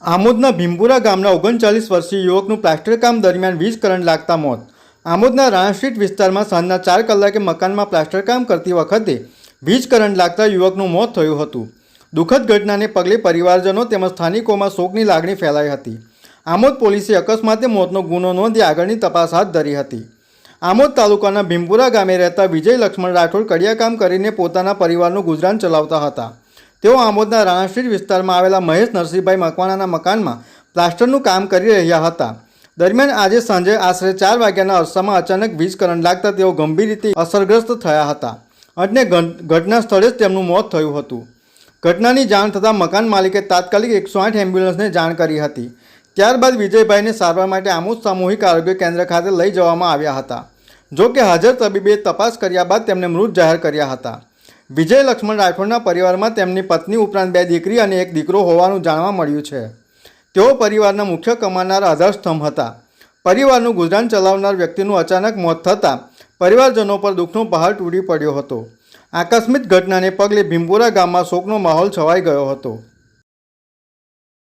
આમોદના ભીમપુરા ગામના 39 વર્ષીય યુવકનું પ્લાસ્ટર કામ દરમિયાન વીજ કરંટ લાગતા મોત। આમોદના રાણા સ્ટ્રીટ વિસ્તારમાં સાંજના 4 કલાકે મકાનમાં પ્લાસ્ટર કામ કરતી વખતે વીજ કરંટ લાગતા યુવકનું મોત થયું હતું। દુઃખદ ઘટનાને પગલે પરિવારજનો તેમજ સ્થાનિકોમાં શોકની લાગણી ફેલાઈ હતી। આમોદ પોલીસે અકસ્માતે મોતનો ગુનો નોંધી આગળની તપાસ હાથ ધરી હતી। આમોદ તાલુકાના ભીમપુરા ગામે રહેતા વિજય લક્ષ્મણ રાઠોડ કડિયાકામ કરીને પોતાના પરિવારનું ગુજરાન ચલાવતા હતા। તેઓ આમોદના રાણા સ્ટ્રીટ વિસ્તારમાં આવેલા મહેશ નરસિંહભાઈ મકવાણાના મકાનમાં પ્લાસ્ટરનું કામ કરી રહ્યા હતા। દરમિયાન આજે સાંજે આશરે 4 વાગ્યાના અરસામાં અચાનક વીજ કરંટ લાગતા તેઓ ગંભીર રીતે અસરગ્રસ્ત થયા હતા અને ઘટના સ્થળે જ તેમનું મોત થયું હતું। ઘટનાની જાણ થતાં મકાન માલિકે તાત્કાલિક 108 એમ્બ્યુલન્સને જાણ કરી હતી। ત્યારબાદ વિજયભાઈને સારવાર માટે આમોદ સામૂહિક આરોગ્ય કેન્દ્ર ખાતે લઈ જવામાં આવ્યા હતા। જો કે હાજર તબીબે તપાસ કર્યા બાદ તેમને મૃત જાહેર કર્યા હતા। વિજય લક્ષ્મણ રાઠોડના પરિવારમાં તેમની પત્ની ઉપરાંત 2 દીકરી અને 1 દીકરો હોવાનું જાણવા મળ્યું છે। તેઓ પરિવારના મુખ્ય કમાનાર આધારસ્તંભ હતા। પરિવારનું ગુજરાન ચલાવનાર વ્યક્તિનું અચાનક મોત થતાં પરિવારજનો પર દુઃખનો પહાડ તૂટી પડ્યો હતો। આકસ્મિક ઘટનાને પગલે ભીમપુરા ગામમાં શોકનો માહોલ છવાઈ ગયો હતો।